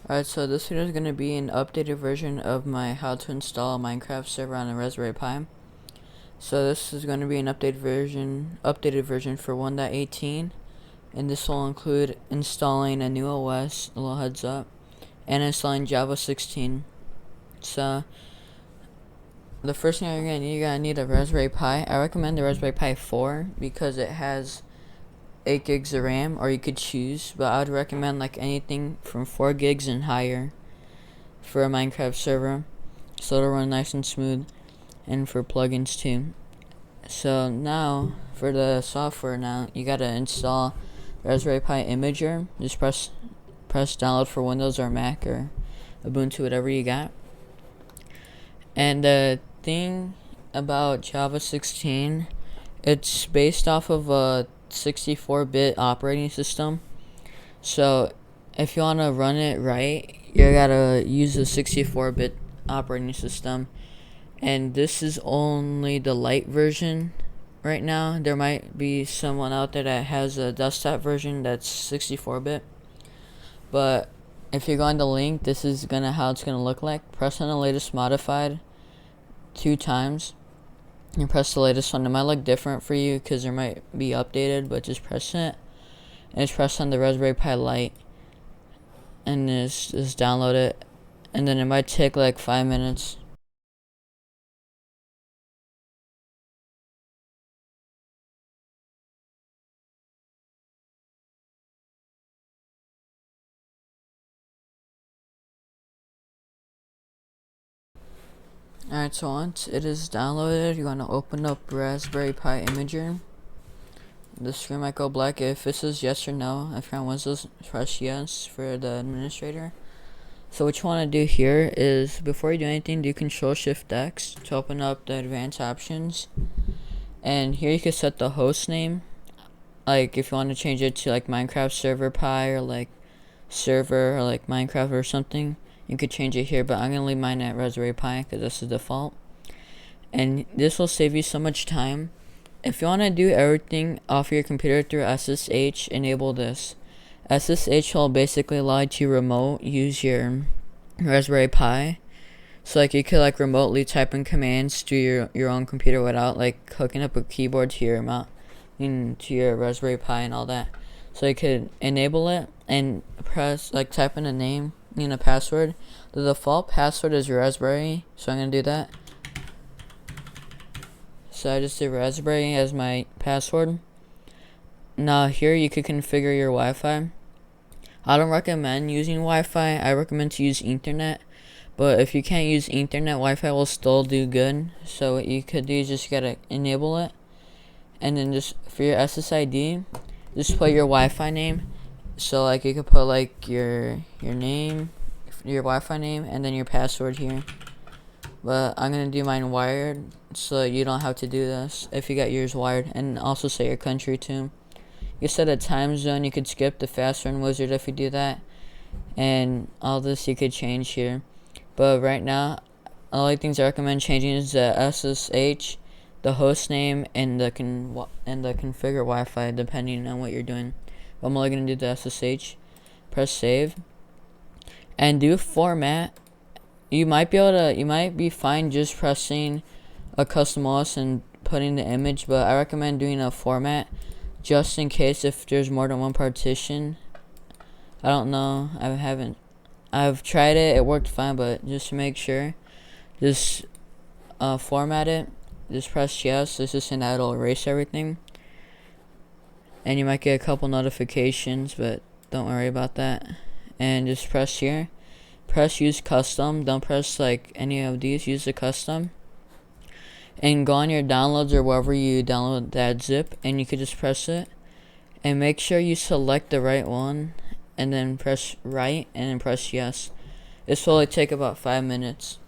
Alright, so this video is going to be an updated version of my how to install a Minecraft server on a Raspberry Pi. So this is going to be an updated version for 1.18, and this will include installing a new OS, a little heads up, and installing Java 16. So the first thing you're going to need a Raspberry Pi. I recommend the Raspberry Pi 4 because it has 8 gigs of RAM, or you could choose, but I would recommend like anything from 4 gigs and higher for a Minecraft server, so it'll run nice and smooth, and for plugins too. So now for the software, now you gotta install Raspberry Pi Imager. Just press download for Windows or Mac or Ubuntu, whatever you got. And the thing about Java 16, it's based off of a 64-bit operating system. So if you want to run it right, you gotta use a 64-bit operating system, and this is only the light version right now. There might be someone out there that has a desktop version that's 64-bit, but if you go on the link, this is how it's gonna look like. Press on the latest modified 2 times and press the latest one. It might look different for you because there might be updated, but just press it, and just press on the Raspberry Pi Lite and just download it, and then it might take like 5 minutes. Alright, so once it is downloaded, you want to open up Raspberry Pi Imager. The screen might go black. If this is yes or no, if you're on Windows, press yes for the administrator. So what you want to do here is, before you do anything, do Control-Shift-X to open up the advanced options. And here you can set the host name. Like if you want to change it to like Minecraft Server Pi, or like server, or like Minecraft or something, you could change it here, but I'm gonna leave mine at Raspberry Pi because that's the default. And this will save you so much time. If you want to do everything off your computer through SSH, enable this. SSH will basically allow you to remote use your Raspberry Pi. So like you could like remotely type in commands to your own computer without like hooking up a keyboard to your to your Raspberry Pi and all that. So you could enable it and type in a name, a password. The default password is Raspberry, so I'm gonna do that. So I just did Raspberry as my password. Now here you could configure your Wi-Fi. I don't recommend using Wi-Fi. I recommend to use Ethernet. But if you can't use Ethernet, Wi-Fi will still do good. So what you could do is just gotta enable it, and then just for your SSID, just put your Wi-Fi name. So like you could put like your name, your Wi-Fi name, and then your password here. But I'm gonna do mine wired, so you don't have to do this if you got yours wired. And also set your country too. You set a time zone. You could skip the fast run wizard if you do that, and all this you could change here. But right now, the only things I recommend changing is the SSH, the host name, and the configure Wi-Fi, depending on what you're doing. But I'm only gonna do the SSH. Press save, and do format. You might be fine just pressing a custom OS and putting the image, but I recommend doing a format just in case if there's more than one partition. I don't know. I've tried it. It worked fine, but just to make sure, just format it. Just press yes. This is saying that it'll erase everything, and you might get a couple notifications, but don't worry about that. And just press here. Press use custom. Don't press like any of these. Use the custom, and go on your downloads or wherever you download that zip, and you could just press it, and make sure you select the right one, and then press right, and then press yes. This will only take about 5 minutes.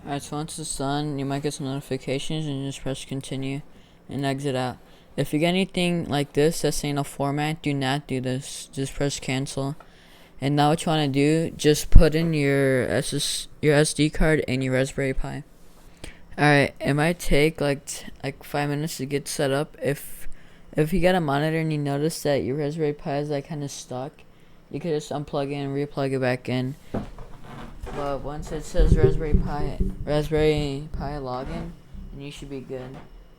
Alright, so once it's done, you might get some notifications, and you just press continue. and exit out. If you get anything like this that's saying a format, do not do this. Just press cancel. And now what you want to do, just put in your SD card and your Raspberry Pi. Alright, it might take like 5 minutes to get set up. If you get a monitor and you notice that your Raspberry Pi is like kind of stuck, you could just unplug it and replug it back in. But once it says Raspberry Pi login, and you should be good.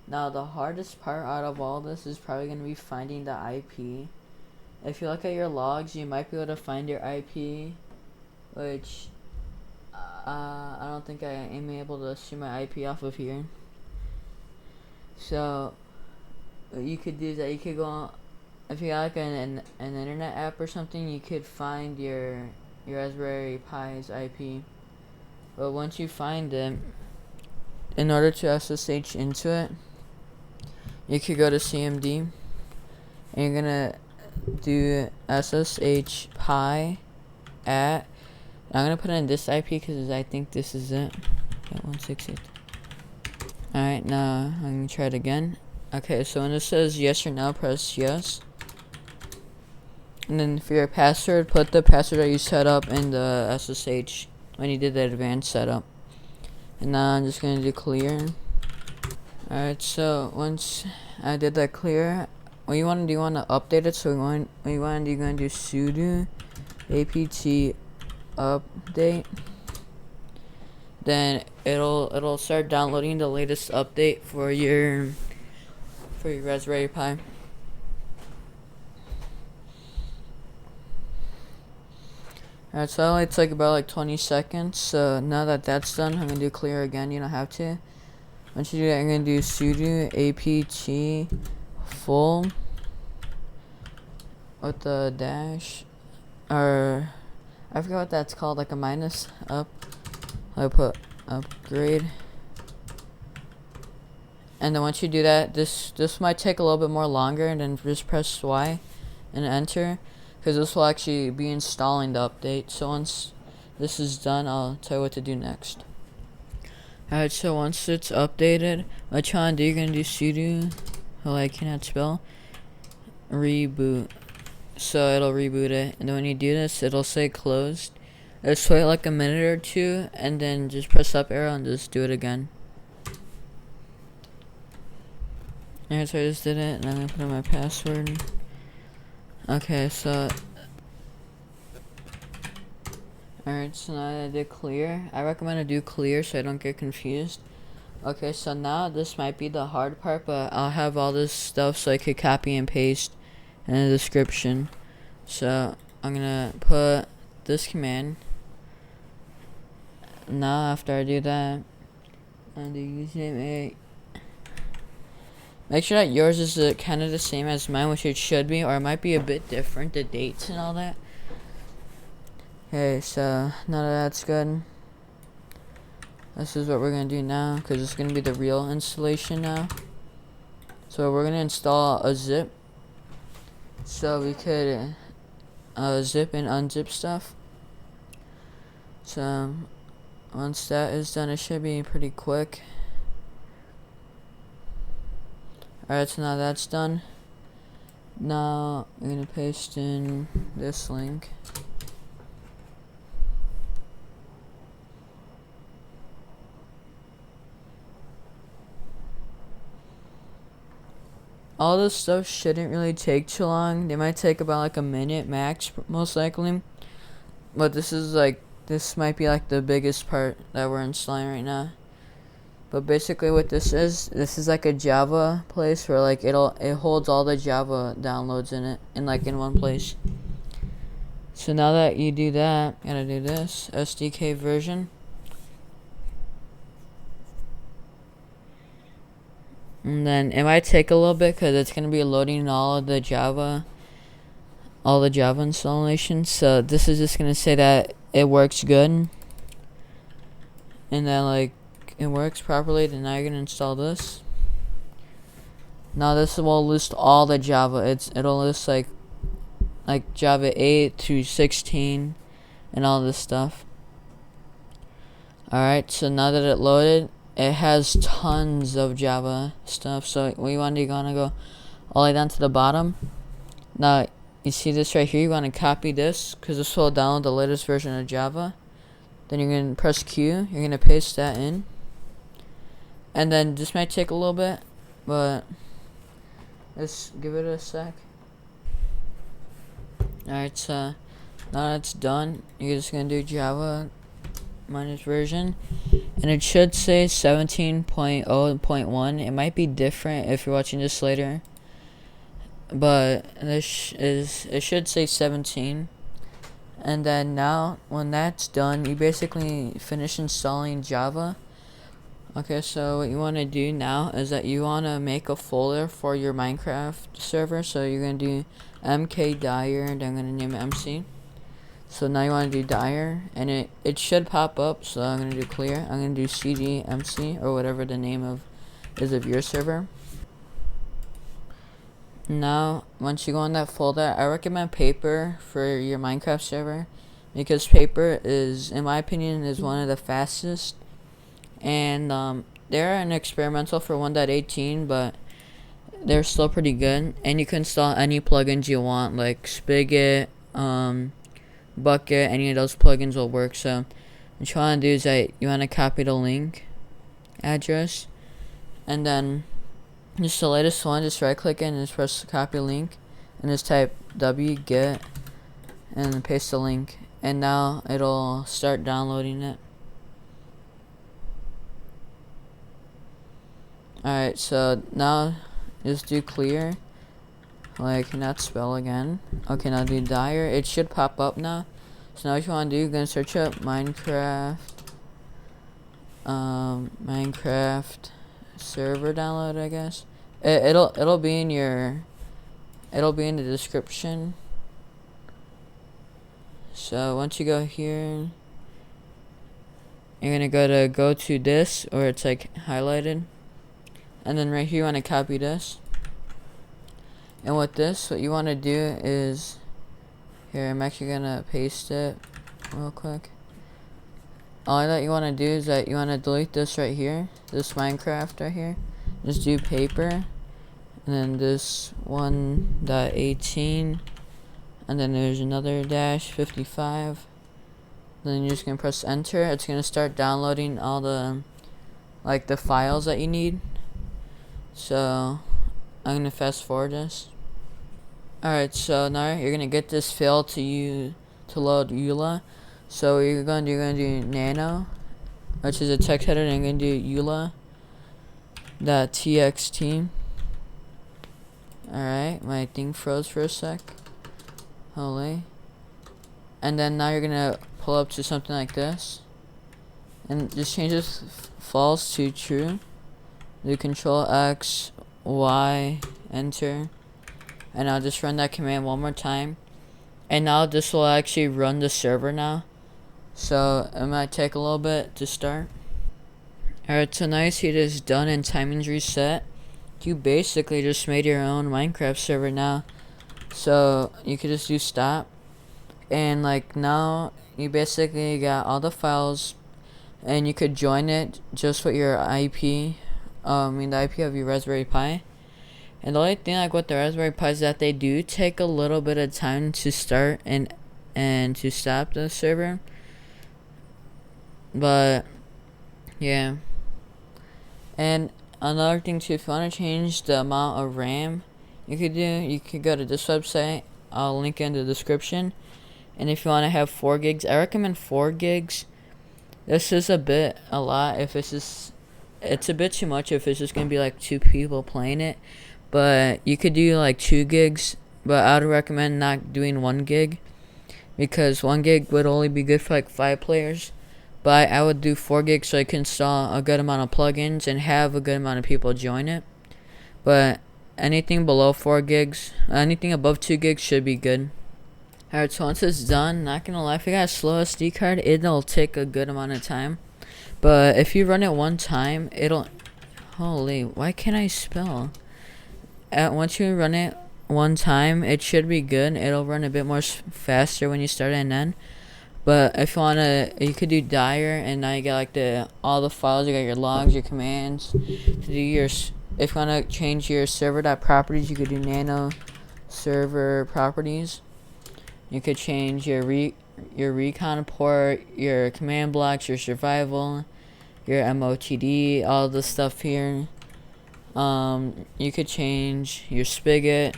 Now the hardest part out of all this is probably going to be finding the IP. If you look at your logs, you might be able to find your IP, which I don't think I am able to see my IP off of here. So you could do that. You could go on, if you got like an internet app or something, you could find your Raspberry Pi's IP. But once you find it, in order to SSH into it, you could go to CMD and you're gonna do SSH pi at, I'm gonna put in this IP because I think this is it. 168. Alright, now I'm gonna try it again. Okay, so when it says yes or no, press yes. And then for your password, put the password that you set up in the SSH when you did the advanced setup. And now I'm just gonna do clear. Alright, so once I did that clear, what you want to do, you want to update it. So you're going to do sudo apt update. Then it'll start downloading the latest update for your Raspberry Pi. Alright, so it only takes about like 20 seconds. So now that that's done, I'm gonna do clear again. You don't have to. Once you do that, I'm gonna do sudo apt full with the dash, or I forgot what that's called, like a minus up. I put upgrade. And then once you do that, this might take a little bit more longer, and then just press Y and enter, because this will actually be installing the update. So once this is done, I'll tell you what to do next. Alright, so once it's updated, what you want to do, you're going to do sudo, well, I cannot spell, reboot. So it'll reboot it, and then when you do this, it'll say closed. Just wait like a minute or two, and then just press up arrow and just do it again. Alright, so I just did it, and I'm going to put in my password. Okay, so alright, so now that I did clear, I recommend to do clear so I don't get confused. Okay, so now this might be the hard part, but I'll have all this stuff so I could copy and paste in the description. So I'm gonna put this command. Now after I do that, and the username, make sure that yours is kind of the same as mine, which it should be, or it might be a bit different, the dates and all that. Okay, so now that that's good, this is what we're going to do now, because it's going to be the real installation now. So we're going to install a zip, so we could zip and unzip stuff. So once that is done, it should be pretty quick. Alright, so now that's done. Now I'm going to paste in this link. All this stuff shouldn't really take too long. They might take about like a minute max, most likely. But this might be like the biggest part that we're installing right now. But basically what this is like a Java place where like it holds all the Java downloads in it in one place. So now that you do that, you gotta do this SDK version. And then it might take a little bit because it's going to be loading all the Java installations. So this is just going to say that it works good. And then like it works properly. Then now you're going to install this. Now this will list all the Java. It'll list like Java 8 through 16 and all this stuff. Alright, so now that it loaded, it has tons of Java stuff. So what you want to do, you're gonna go all the way down to the bottom. Now you see this right here, you want to copy this because this will download the latest version of Java. Then you're going to press Q, you're going to paste that in. And then this might take a little bit, but let's give it a sec. Alright, so now that's done, you're just going to do Java minus version. And it should say 17.0.1. It might be different if you're watching this later. But it should say 17. And then now when that's done, you basically finish installing Java. Okay, so what you want to do now is that you want to make a folder for your Minecraft server. So you're going to do mkdir, and I'm going to name it MC. So now you want to do dir, and it should pop up. So I'm going to do clear. I'm going to do cd MC, or whatever the name is of your server. Now, once you go in that folder, I recommend Paper for your Minecraft server, because Paper is, in my opinion, is one of the fastest. And they're an experimental for 1.18, but they're still pretty good. And you can install any plugins you want, like Spigot, Bucket. Any of those plugins will work. So what you want to do is that you want to copy the link address, and then just the latest one, just right click it and just press copy link, and just type wget and paste the link, and now it'll start downloading it. Alright, so now just do clear, like not spell again. Okay, now do dir. It should pop up now. So now what you want to do, you're going to search up Minecraft server download, I guess. It'll be in the description. So once you go here, you're gonna go to this, or it's like highlighted, and then right here you want to copy this. And with this, what you want to do is, here, I'm actually gonna paste it real quick. All that you want to do is that you want to delete this right here, this Minecraft right here. Just do Paper, and then this 1.18, and then there's another -55. Then you're just gonna press enter. It's gonna start downloading all the files that you need. So I'm gonna fast forward this. Alright, so now you're gonna get this fail to load EULA. So you're gonna do nano, which is a text header, and you're gonna do eula.txt. Alright, my thing froze for a sec. Holy. And then now you're gonna pull up to something like this, and just change this false to true. Do Control X, Y, enter, and I'll just run that command one more time. And now this will actually run the server now. So it might take a little bit to start. Alright, so now you see it is done and timing's reset. You basically just made your own Minecraft server now. So you could just do stop, and like now you basically got all the files, and you could join it just with your IP. The IP of your Raspberry Pi. And the only thing like with the Raspberry Pi is that they do take a little bit of time to start and to stop the server. But yeah. And another thing too, if you want to change the amount of RAM, you could go to this website. I'll link it in the description. And if you want to have 4 gigs, I recommend 4 gigs. This is a lot if it's a bit too much if it's just gonna be like 2 people playing it. But you could do like 2 gigs, but I would recommend not doing 1 gig, because 1 gig would only be good for like 5 players. But I would do 4 gigs so I can install a good amount of plugins and have a good amount of people join it. But anything below 4 gigs, anything above 2 gigs should be good. Alright, so once it's done, not gonna lie, if you got a slow SD card, it'll take a good amount of time. But if you run it one time, holy, why can't I spell? Once you run it one time, it should be good. It'll run a bit more faster when you start and end. But if you wanna, you could do dire, and now you got like all the files. You got your logs, your commands. To do your, if you wanna change your server.properties, you could do nano server properties. You could change your recon port, your command blocks, your survival, your MOTD, all this stuff here. You could change your spigot.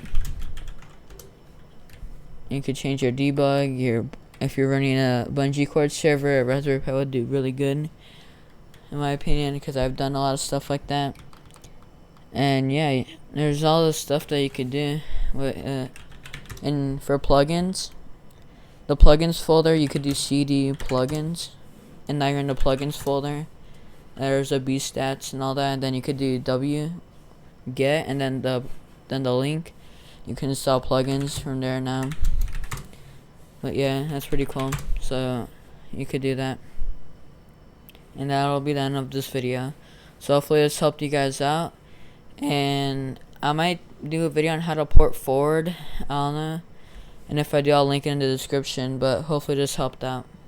You could change your debug. If you're running a bungee cord server, a Raspberry Pi would do really good, in my opinion, because I've done a lot of stuff like that. And yeah, there's all this stuff that you could do with, and for plugins, the plugins folder, you could do cd plugins, and now you're in the plugins folder. There's a bstats and all that, and then you could do wget, and then the link. You can install plugins from there now. But yeah, that's pretty cool. So you could do that. And that'll be the end of this video. So hopefully this helped you guys out. And I might do a video on how to port forward. I don't know. And if I do, I'll link it in the description. But hopefully this helped out.